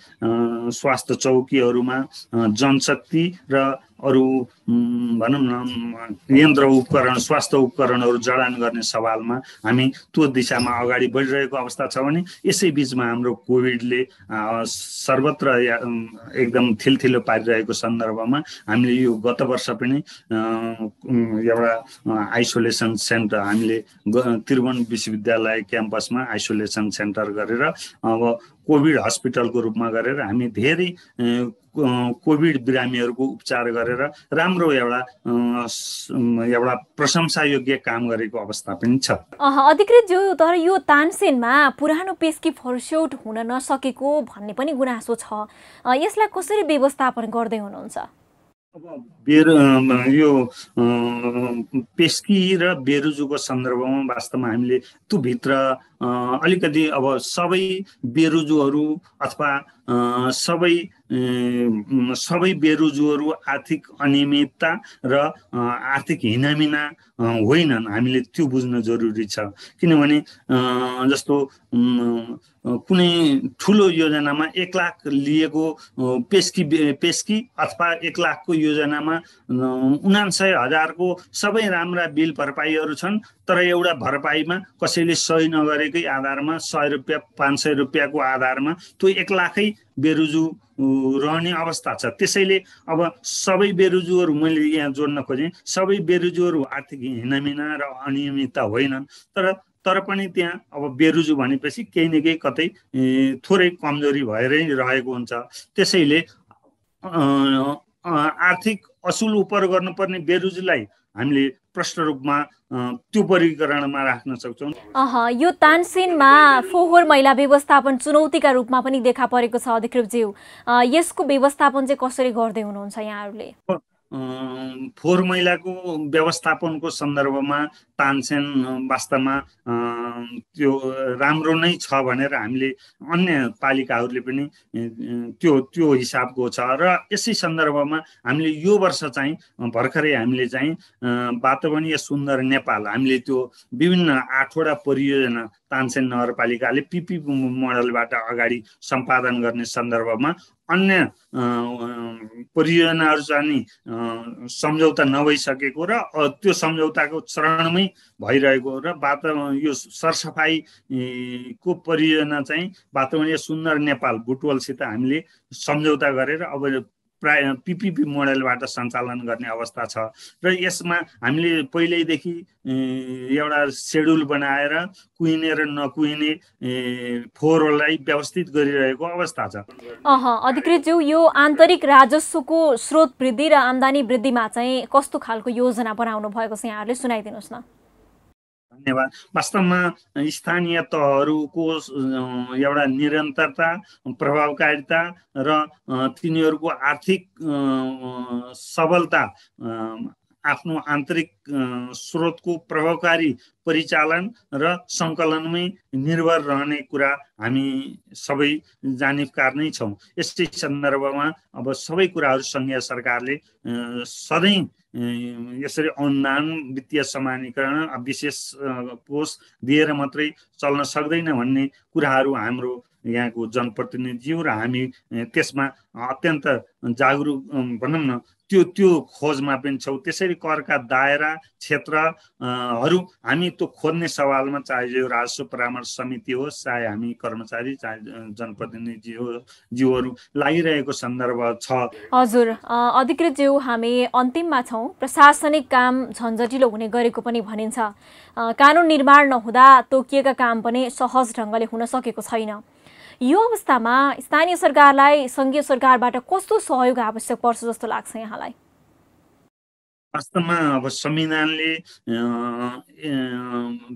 स्वास्थ्य चौकीहरूमा जनशक्ति र अरू भनौँ न यन्त्र उपकरण स्वास्थ्य उपकरणहरू जडान गर्ने सवालमा हामी त्यो दिशामा अगाडि बढिरहेको अवस्था छ भने यसै बिचमा हाम्रो कोभिडले सर्वत्र एकदम थिलथिलो पारिरहेको सन्दर्भमा हामीले यो गत वर्ष पनि एउटा आइसोलेसन सेन्टर हामीले त्रिभुवन विश्वविद्यालय क्याम्पसमा आइसोलेसन सेन्टर गरेर अब कोभिड हस्पिटलको रूपमा गरेर हामी धेरै कोभिड बिरामीहरूको उपचार गरेर राम्रो एउटा प्रशंसायोग्य काम गरेको अवस्था पनि छ। अधिकृत जो तर यो तानसेनमा पुरानो पेस्की फर्स्यौट हुन नसकेको भन्ने पनि गुनासो छ, यसलाई कसरी व्यवस्थापन गर्दै हुनुहुन्छ? यो पेस्की र बेरुजुको सन्दर्भमा वास्तवमा हामीले त्यो भित्र अलिकति अब सबै बेरुजुहरू अथवा सबै बेरुजुहरू आर्थिक अनियमितता र आर्थिक हिनामिना होइनन्, हामीले त्यो बुझ्न जरुरी छ। किनभने जस्तो कुनै ठुलो योजनामा 1 लाख लिएको पेस्की अथवा 1 लाखको योजनामा 99,000को सबै राम्रा बिल भरपाईहरू छन्, तर एउटा भरपाईमा कसैले सही नगरेकै आधारमा 100 रुपियाँ 500 रुपियाँको आधारमा त्यो 1 लाखै बेरुजु रहने अवस्था छ। त्यसैले अब सबै बेरुजुहरू, मैले यहाँ जोड्न खोजेँ, सबै बेरुजुहरू आर्थिक हिनामिना र अनियमितता होइनन्, तर पनि त्यहाँ अब बेरुजु भनेपछि केही न केही कतै थोरै कमजोरी भएरै रहेको हुन्छ। त्यसैले आर्थिक असुल उपर गर्नुपर्ने बेरुजुलाई हामीले प्रष्ट रूपमा त्यो वर्गीकरणमा राख्न सक्छौँ। यो तानसेनमा फोहोर मैला व्यवस्थापन चुनौतीका रूपमा पनि देखा परेको छ अधिकृतज्यू, यसको व्यवस्थापन चाहिँ कसरी गर्दै हुनुहुन्छ यहाँहरूले? फोहोर मैलाको व्यवस्थापनको सन्दर्भमा तानसेन वास्तवमा त्यो राम्रो नै छ भनेर हामीले अन्य पालिकाहरूले पनि त्यो हिसाबको छ। र यसै सन्दर्भमा हामीले यो वर्ष चाहिँ भर्खरै हामीले चाहिँ वातावरणीय सुन्दर नेपाल, हामीले त्यो विभिन्न 8वटा परियोजना तानसेन नगरपालिकाले पिपी मोडलबाट अगाडि सम्पादन गर्ने सन्दर्भमा अन्य परियोजनाहरू चाहिँ सम्झौता नभइसकेको र त्यो सम्झौताको चरणमै भइरहेको र यो सरसफाई को परियोजना चाहिँ वातावरणीय सुन्दर नेपाल बुटवलसित हामीले सम्झौता गरेर अब प्राय पिपीपी मोडलबाट सञ्चालन गर्ने अवस्था छ। र यसमा हामीले पहिल्यैदेखि एउटा शेड्युल बनाएर कुहिने र नकुहिने फोहोरलाई व्यवस्थित गरिरहेको अवस्था छ। अधिकृतज्यू, यो आन्तरिक राजस्वको स्रोत वृद्धि र आम्दानी वृद्धिमा चाहिँ कस्तो खालको योजना बनाउनु भएको छ यहाँहरूले सुनाइदिनुहोस् न। धन्यवाद। वास्तवमा स्थानीय तहहरूको एउटा निरन्तरता, प्रभावकारिता र तिनीहरूको आर्थिक सबलता, आफ्नो आन्तरिक स्रोतको प्रभावकारी परिचालन र सङ्कलनमै निर्भर रहने कुरा हामी सबै जानिफकार नै छौँ। यसै सन्दर्भमा अब सबै कुराहरू सङ्घीय सरकारले सधैँ यसरी अनुदान, वित्तीय समानीकरण, विशेष कोष दिएर मात्रै चल्न सक्दैन भन्ने कुराहरू हाम्रो यहाँको जनप्रतिनिधिज्यू र हामी त्यसमा अत्यन्त जागरुक भनौँ न त्यो खोजमा पनि छौँ। त्यसरी करका दायरा क्षेत्रहरू हामी त्यो खोज्ने सवालमा, चाहे यो राजस्व परामर्श समिति होस्, चाहे हामी कर्मचारी, चाहे जनप्रतिनिधिज्यूहरू लागिरहेको सन्दर्भ छ। हजुर अधिकृतज्यू, हामी अन्तिममा छौँ। प्रशासनिक काम झन्झटिलो हुने गरेको पनि भनिन्छ। कानुन निर्माण नहुँदा तोकिएका काम पनि सहज ढङ्गले हुन सकेको छैन। यो अवस्थामा स्थानीय सरकारलाई सङ्घीय सरकारबाट कस्तो सहयोग आवश्यक पर्छ जस्तो लाग्छ यहाँलाई? वास्तवमा अब संविधानले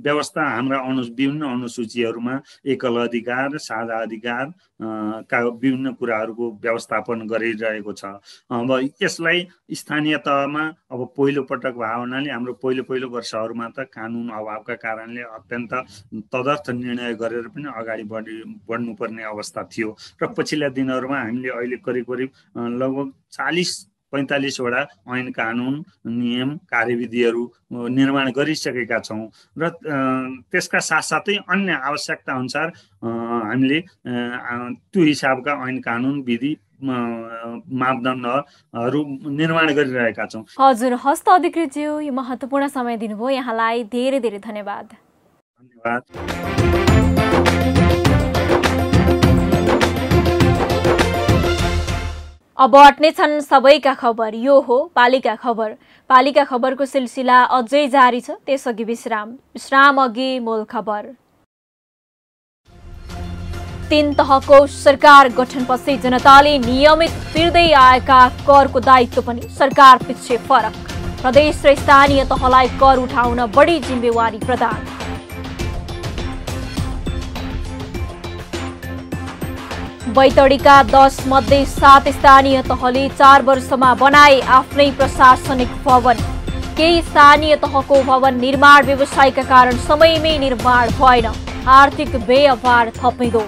व्यवस्था हाम्रा विभिन्न अनुसूचीहरूमा एकल अधिकार, साझा अधिकार का विभिन्न कुराहरूको व्यवस्थापन गरिरहेको छ। अब यसलाई स्थानीय तहमा अब पहिलो पटक भएको हुनाले हाम्रो पहिलो वर्षहरूमा त कानुन अभावका कारणले अत्यन्त तदर्थ निर्णय गरेर पनि अगाडि बढ्नुपर्ने अवस्था थियो र पछिल्ला दिनहरूमा हामीले अहिले करिब लगभग 40-45वटा ऐन, कानुन, नियम, कार्यविधिहरू निर्माण गरिसकेका छौँ र त्यसका साथसाथै अन्य आवश्यकता अनुसार हामीले त्यो हिसाबका ऐन, कानुन, विधि मापदण्डहरू निर्माण गरिरहेका छौँ। हजुर, हस्त अधिकृतज्यू, यो महत्त्वपूर्ण समय दिनुभयो, यहाँलाई धेरै धेरै धन्यवाद। अब अट्ने छन् सबैका खबर, यो हो पालिका खबर। पालिका खबरको सिलसिला अझै जारी छ, त्यसअघि विश्राम अघि मूल खबर। 3 तहको सरकार गठनपछि जनताले नियमित तिर्दै आएका करको दायित्व पनि सरकार पछि फरक। प्रदेश र स्थानीय तहलाई कर उठाउन बढी जिम्मेवारी प्रदान। बैतडीका 10 मध्ये 7 स्थानीय तहले 4 वर्षमा बनाए आफ्नै प्रशासनिक भवन। केही स्थानीय तहको भवन निर्माण व्यवसायका कारण समयमै निर्माण भएन, आर्थिक व्ययभार थपिँदो।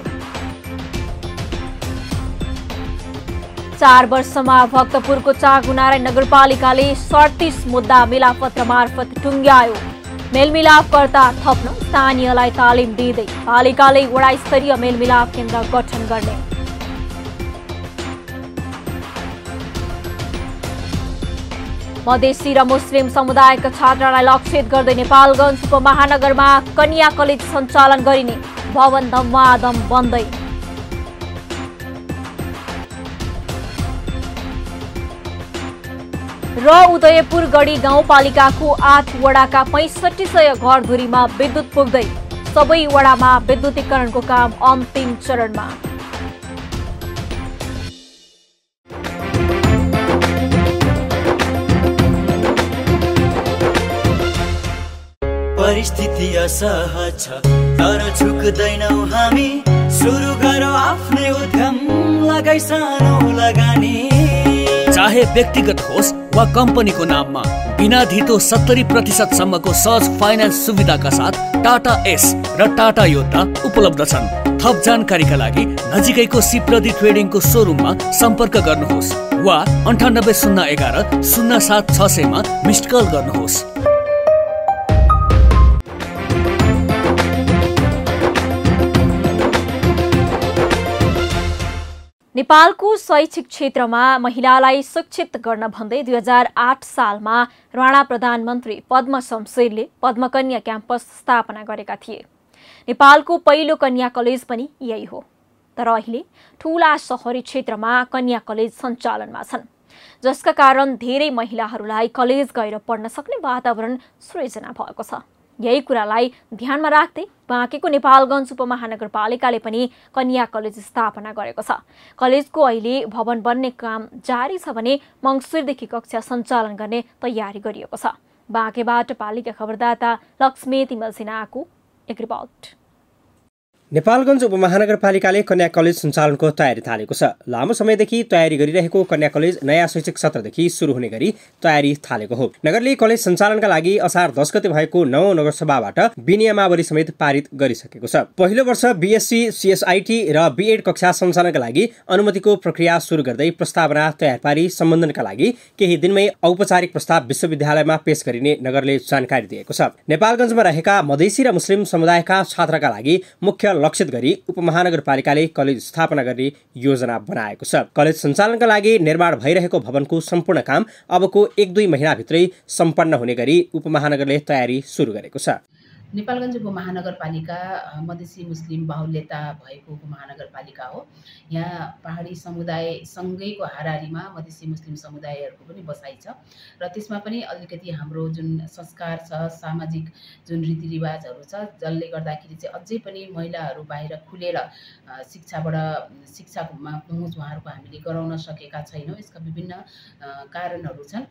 4 वर्षमा भक्तपुरको चाँगुनारायण नगरपालिकाले 37 मुद्दा मिलापत्र मार्फत टुङ्ग्यायो। मेलमिलापकर्ता थप्न स्थानीयलाई तालिम दिँदै पालिकाले वडा स्तरीय मेलमिलाप केन्द्र गठन गर्ने। मधेसी र मुस्लिम समुदायका छात्रालाई लक्षित गर्दै नेपालगञ्ज उपमहानगरमा कन्या कलेज सञ्चालन गरिने, भवन धमाधम बन्दै। र उदयपुर गढी गाउँपालिकाको 8 वडाका 6500 घरधुरीमा विद्युत पुग्दै, सबै वडामा विद्युतीकरणको काम अन्तिम चरणमा। परिस्थिति असहज छ तर झुक्दैनौ हामी, सुरु गरौँ आफ्नै उद्यम, लगाई सानो लगानी। चाहे व्यक्तिगत होस् वा कम्पनीको नाममा बिना धितो 70% सम्मको सहज फाइनान्स सुविधाका साथ टाटा एस र टाटा योद्धा उपलब्ध छन्। थप जानकारीका लागि नजिकैको सिप्रदी ट्रेडिङको सोरुममा सम्पर्क गर्नुहोस् वा 9801 0760 मा मिस्ड कल गर्नुहोस्। नेपालको शैक्षिक क्षेत्रमा महिलालाई शिक्षित गर्न भन्दै 2008 सालमा राणा प्रधानमन्त्री पद्म शमशेरले पद्मकन्या क्याम्पस स्थापना गरेका थिए। नेपालको पहिलो कन्या कलेज पनि यही हो। तर अहिले ठूला शहरी क्षेत्रमा कन्या कलेज सञ्चालनमा छन्, जसका कारण धेरै महिलाहरूलाई कलेज गएर पढ्न सक्ने वातावरण सृजना भएको छ। यही कुरालाई ध्यानमा राख्दै बाँकेको नेपालगञ्ज उपमहानगरपालिकाले पनि कन्या कलेज स्थापना गरेको छ। कलेजको अहिले भवन बन्ने काम जारी छ भने मङ्सिरदेखि कक्षा सञ्चालन गर्ने तयारी गरिएको छ। बाँकेबाट पालिका खबरदाता लक्ष्मी तिमल सिन्हाको एक रिपोर्ट। नेपालगञ्ज उपमहानगरपालिकाले कन्या कलेज सञ्चालनको तयारी थालेको छ। लामो समयदेखि तयारी गरिरहेको कन्या कलेज नयाँ शैक्षिक सत्रदेखि सुरु हुने गरी तयारी थालेको हो। नगरले कलेज सञ्चालनका लागि असार 10 गते भएको 9औं नगरसभाबाट विनियमावली समेत पारित गरिसकेको छ। पहिलो वर्ष बीएससी, सीएसआईटी र बीएड कक्षा सञ्चालनका लागि अनुमतिको प्रक्रिया सुरु गर्दै प्रस्तावना तयार पारी सम्बन्धनका लागि केही दिनमै औपचारिक प्रस्ताव विश्वविद्यालयमा पेश गरिने नगरले जानकारी दिएको छ। नेपालगञ्जमा रहेका मधेसी र मुस्लिम समुदायका छात्रका लागि मुख्य लक्षित गरी उपमहानगरपालिकाले कलेज स्थापना गर्ने योजना बनाएको छ। कलेज सञ्चालनका लागि निर्माण भइरहेको भवनको सम्पूर्ण काम अबको 1-2 महिनाभित्रै सम्पन्न हुने गरी उपमहानगरले तयारी सुरु गरेको छ। नेपालगञ्ज उपमहानगरपालिका मधेसी मुस्लिम बाहुल्यता भएको उपमहानगरपालिका हो। यहाँ पहाडी समुदायसँगैको हाराहारीमा मधेसी मुस्लिम समुदायहरूको पनि बसाइ छ र त्यसमा पनि अलिकति हाम्रो जुन संस्कार छ, सामाजिक जुन रीतिरिवाजहरू छ, जसले गर्दाखेरि चाहिँ अझै पनि महिलाहरू बाहिर खुलेर शिक्षामा पहुँच उहाँहरूको हामीले गराउन सकेका छैनौँ। यसका विभिन्न कारणहरू छन्।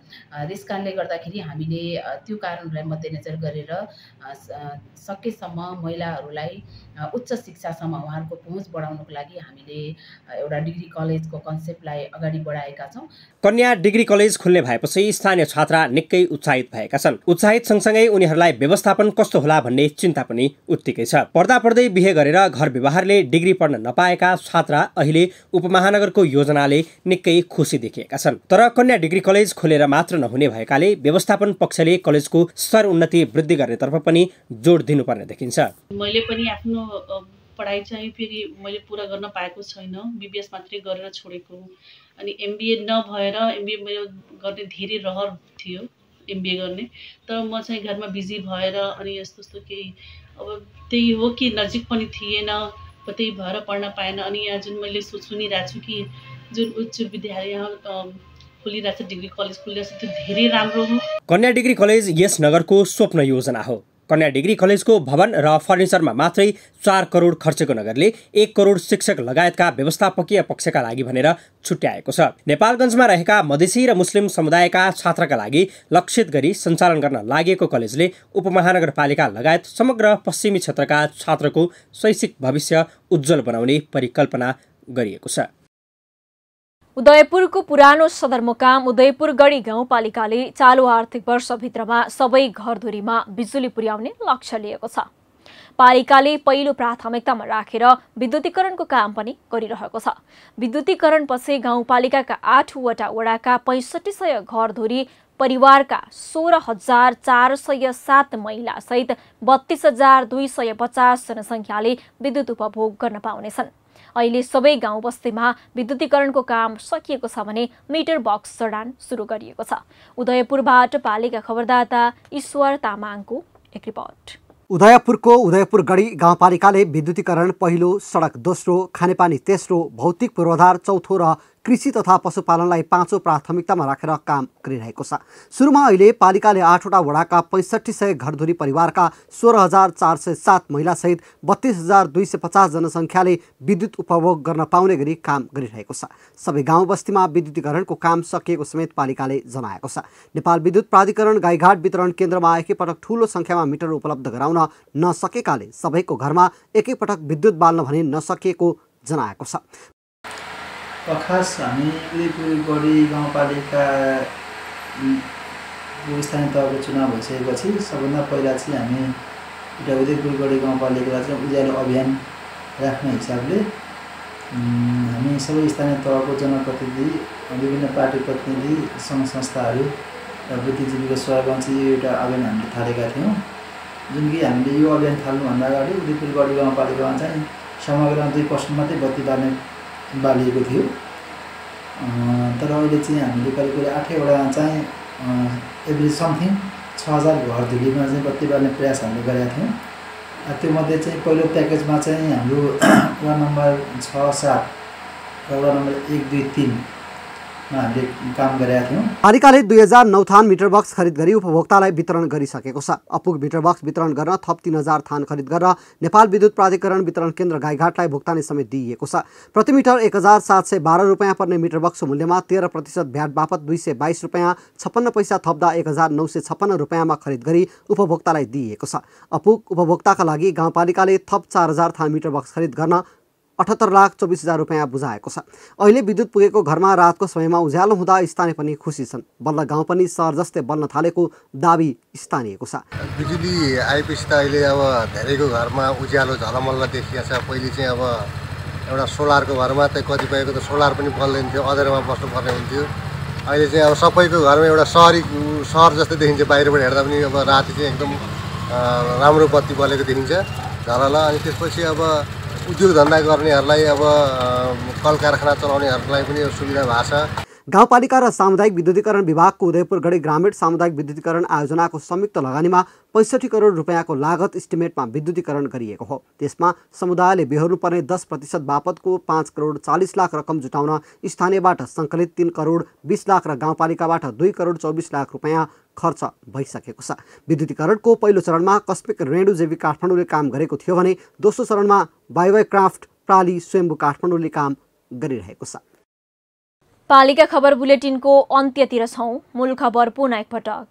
त्यस कारणले गर्दाखेरि हामीले त्यो कारणलाई मध्यनजर गरेर सकेसम्म महिलाहरूलाई उच्च शिक्षासम्म उहाँहरूको पहुँच बढाउनको लागि हामीले एउटा डिग्री कलेजको कन्सेप्टलाई अगाडि बढाएका छौँ। कन्या डिग्री कलेज खुल्ने भएपछि स्थानीय छात्रा निकै उत्साहित भएका छन्। उत्साहित सँगसँगै उनीहरूलाई व्यवस्थापन कस्तो होला भन्ने चिन्ता पनि उत्तिकै छ। पढ्दा पढ्दै बिहे गरेर घर व्यवहारले डिग्री पढ्न नपाएका छात्रा अहिले उपमहानगरको योजनाले निकै खुसी देखिएका छन्। तर कन्या डिग्री कलेज खोलेर मात्र नहुने भएकाले व्यवस्थापन पक्षले कलेजको स्तर उन्नति वृद्धि गर्नेतर्फ पनि जोड दिनुपर्ने देखिन्छ। मैले पनि आफ्नो पढाइ चाहिँ फेरि मैले पुरा गर्न पाएको छैन, BBS मात्रै गरेर छोडेको। अनि MBA नभएर MBA मेरो गर्ने धेरै रहर थियो MBA गर्ने, तर म चाहिँ घरमा बिजी भएर अनि यस्तो केही अब त्यही हो कि नजिक पनि थिएन, त्यही भएर पढ्न पाएन। अनि यहाँ जुन मैले सुनिरहेको छु कि जुन उच्च विद्यालय यहाँ खुलिरहेछ, डिग्री कलेज खुलिरहेछ, त्यो धेरै राम्रो हो। कन्या डिग्री कलेज यस नगरको स्वप्न योजना हो। कन्या डिग्री कलेजको भवन र फर्निचरमा मात्रै 4 करोड खर्चेको नगरले 1 करोड शिक्षक लगायतका व्यवस्थापकीय पक्षका लागि भनेर छुट्याएको छ। नेपालगञ्जमा रहेका मधेसी र मुस्लिम समुदायका छात्रका लागि लक्षित गरी सञ्चालन गर्न लागेको कलेजले उपमहानगरपालिका लगायत समग्र पश्चिमी क्षेत्रका छात्रको शैक्षिक भविष्य उज्जवल बनाउने परिकल्पना गरिएको छ। उदयपुरको पुरानो सदरमुकाम उदयपुरगढी गाउँपालिकाले चालु आर्थिक वर्षभित्रमा सबै घरधुरीमा बिजुली पुर्याउने लक्ष्य लिएको छ। पालिकाले पहिलो प्राथमिकतामा राखेर विद्युतीकरणको काम पनि गरिरहेको छ। विद्युतीकरणपछि गाउँपालिकाका 8वटा वडाका 6500 घरधुरी परिवारका 16,407 महिला सहित 32,250 जनसङ्ख्याले विद्युत उपभोग गर्न पाउनेछन्। अहिले सबै गाउँ बस्तीमा विद्युतीकरणको काम सकिएको छ भने मिटर बक्स जडान सुरु गरिएको छ। उदयपुरबाट पालिका खबरदाता ईश्वर तामाङको एक रिपोर्ट। उदयपुरको उदयपुरगढी गाउँपालिकाले विद्युतीकरण पहिलो, सडक दोस्रो, खानेपानी तेस्रो, भौतिक पूर्वाधार चौथो र कृषि तथा पशुपालनलाई 5औं प्राथमिकतामा राखेर काम गरिरहेको छ। सुरुमा अहिले पालिकाले 8वटा वडाका 6500 घरधुरी परिवारका 16,407 महिला सहित 32,250 जनसङ्ख्याले विद्युत उपभोग गर्न पाउने गरी काम गरिरहेको छ। सबै गाउँ बस्तीमा विद्युतीकरणको काम सकिएको समेत पालिकाले जनाएको छ। नेपाल विद्युत प्राधिकरण गाईघाट वितरण केन्द्रमा एकैपटक ठूलो संख्यामा मिटर उपलब्ध गराउन नसकेकाले सबैको घरमा एकैपटक विद्युत बाल्न भने नसकिएको जनाएको छ। खास हामी उदयपुरगढी गाउँपालिका स्थानीय तहको चुनाव भइसकेपछि सबभन्दा पहिला चाहिँ हामी एउटा उदयपुरगढी गाउँपालिकालाई चाहिँ उज्यालो अभियान राख्ने हिसाबले हामी सबै स्थानीय तहको जनप्रतिनिधि, विभिन्न पार्टी प्रतिनिधि, सङ्घ संस्थाहरू र बुद्धिजीवीको सहयोगमा चाहिँ यो एउटा अभियान हामीले थालेका थियौँ। जुन कि हामीले यो अभियान थाल्नुभन्दा अगाडि उदयपुरगढी गाउँपालिकामा चाहिँ समग्रमा 2% मात्रै बत्ती बालिएको थियो। तर अहिले चाहिँ हामीले करिब 8 वडामा चाहिँ एभरेज समथिङ 6000 घरधुरीमा चाहिँ बत्ती बाल्ने प्रयास हामीले गरेका थियौँ। त्योमध्ये चाहिँ पहिलो प्याकेजमा चाहिँ हाम्रो वडा नम्बर 6, 7 र वडा नम्बर 1, 2, 3 मा हामीले काम गरेका थियौँ। पालिकाले 2009 थान मिटर बक्स खरिद गरी उपभोक्तालाई वितरण गरिसकेको छ। अपुग मिटर बक्स वितरण गर्न थप 3000 थान खरिद गरेर नेपाल विद्युत प्राधिकरण वितरण केन्द्र गाईघाटलाई भुक्तानी समेत दिइएको छ। प्रति मिटर 1712 रुपियाँ पर्ने मिटर बक्सको मूल्यमा 13% भ्याट बापत 222 रुपियाँ 56 पैसा थप्दा 1956 रुपियाँमा खरिद गरी उपभोक्तालाई दिइएको छ। अपुग उपभोक्ताका लागि गाउँपालिकाले थप 4000 थान मिटर बक्स खरिद गर्न 78,24,000 रुपियाँ बुझाएको छ। अहिले विद्युत पुगेको घरमा रातको समयमा उज्यालो हुँदा स्थानीय पनि खुसी छन्। बल्ल गाउँ पनि सहर जस्तै बन्न थालेको दाबी स्थानीयको छ। बिजुली आएपछि त अहिले अब धेरैको घरमा उज्यालो झलमल्ल देखिएको छ। पहिले चाहिँ अब एउटा सोलरको घरमा त कतिपयको त सोलर पनि बल्दैन थियो, अँध्यारोमा बस्नुपर्ने हुन्थ्यो। अहिले चाहिँ अब सबैको घरमा एउटा सहर जस्तै देखिन्छ। बाहिरबाट हेर्दा पनि अब राति चाहिँ एकदम राम्रो बत्ती बलेको देखिन्छ झलल। अनि त्यसपछि अब उद्योग धन्दा गर्नेहरूलाई अब कल कारखाना चलाउनेहरूलाई पनि सुविधा भएको छ। गाउँपालिका र सामुदायिक विद्युतीकरण विभागको उदयपुरगढी ग्रामीण सामुदायिक विद्युतीकरण आयोजनाको संयुक्त लगानीमा 65 करोड रुपियाँको लागत इस्टिमेटमा विद्युतीकरण गरिएको हो। त्यसमा समुदायले बेहोर्नुपर्ने 10% बापतको 5 करोड 40 लाख रकम जुटाउन स्थानीयबाट सङ्कलित 3 करोड 20 लाख र गाउँपालिकाबाट 2 करोड 24 लाख रुपियाँ खर्च भइसकेको छ। विद्युतीकरणको पहिलो चरणमा कस्मिक रेणु जेवी काठमाडौँले काम गरेको थियो भने दोस्रो चरणमा बायोवाई क्राफ्ट प्राली स्वयम्भू काठमाडौँले काम गरिरहेको छ। पालिका खबर बुलेटिनको अन्त्यतिर छौं। मूल खबर पुनः एकपटक।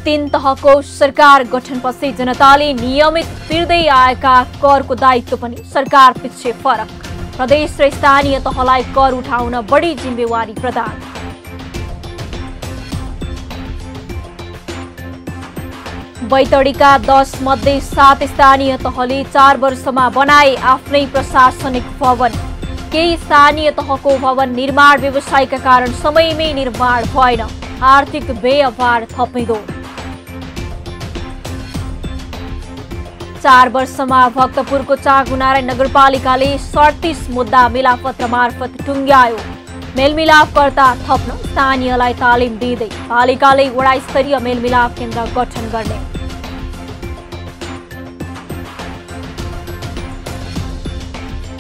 3 तहको सरकार गठनपछि जनताले नियमित तिर्दै आएका करको दायित्व पनि सरकार पछि फरक। प्रदेश र स्थानीय तहलाई कर उठाउन बढी जिम्मेवारी प्रदान। बैतडीका 10 मध्ये 7 स्थानीय तहले 4 वर्षमा बनाए आफ्नै प्रशासनिक भवन। केही स्थानीय तहको भवन निर्माण व्यवसायका कारण समयमै निर्माण भएन। आर्थिक व्ययभार थपिँदो। 4 वर्षमा भक्तपुरको चाँगुनारायण नगरपालिकाले 37 मुद्दा मिलापत्र मार्फत टुङ्ग्यायो। मेलमिलापकर्ता थप्न स्थानीयलाई तालिम दिँदै पालिकाले वडा स्तरीय मेलमिलाप केन्द्र गठन गर्ने।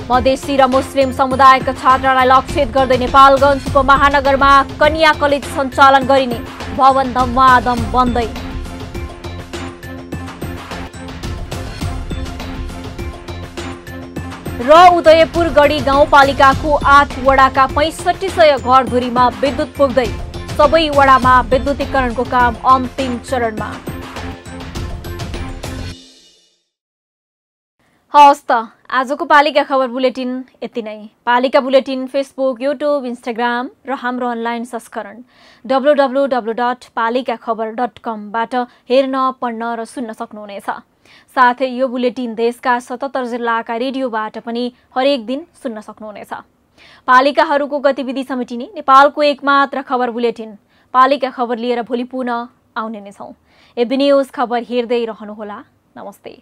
मधेसी र मुस्लिम समुदायका छात्रलाई लक्षित गर्दै नेपालगञ्ज उपमहानगरमा कन्या कलेज सञ्चालन गरिने, भवन धमाधम बन्दै। र उदयपुर गढी गाउँपालिकाको 8 वडाका 6500 घरधुरीमा विद्युत पुग्दै, सबै वडामा विद्युतीकरणको काम अन्तिम चरणमा। हवस् त आजको पालिका खबर बुलेटिन यति नै। पालिका बुलेटिन फेसबुक, युट्युब, इन्स्टाग्राम र हाम्रो अनलाइन संस्करण www.palikaKhabar.com बाट हेर्न, पढ्न र सुन्न सक्नुहुनेछ। साथै यो बुलेटिन देशका 77 जिल्लाका रेडियोबाट पनि हरेक दिन सुन्न सक्नुहुनेछ। पालिकाहरूको गतिविधि समेटिने नेपालको एकमात्र खबर बुलेटिन पालिका खबर लिएर भोलि पुनः आउने नै छौं। एबी न्यूज खबर हेर्दै रहनुहोला। नमस्ते।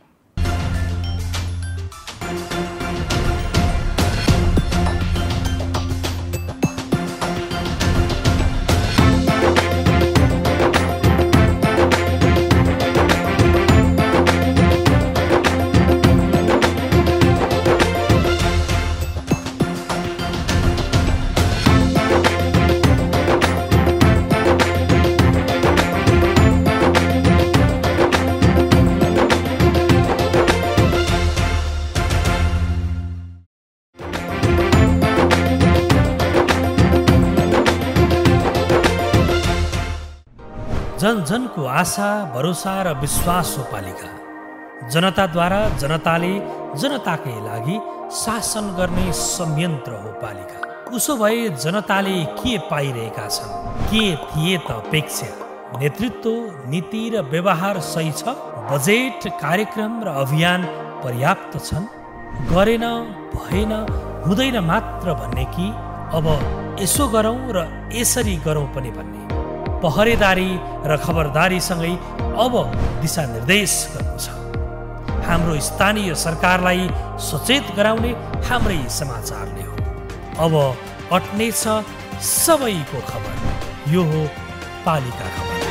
जन जनको आशा, भरोसा र विश्वास हो पालिका। जनताद्वारा जनताले जनताकै लागि शासन गर्ने संयन्त्र हो पालिका। उसो भए जनताले के पाइरहेका छन्, के थिए त अपेक्षा? नेतृत्व, नीति र व्यवहार सही छ? बजेट, कार्यक्रम र अभियान पर्याप्त छन्? गरेन, भएन, हुँदैन मात्र भन्ने कि अब यसो गरौँ र यसरी गरौँ पनि भन्ने? पहरेदारी र खबरदारीसँगै अब दिशानिर्देश गर्नु छ। हाम्रो स्थानीय सरकारलाई सचेत गराउने हाम्रै समाचारले हो। अब अट्नेछ सबैको खबर। यो हो पालिका खबर।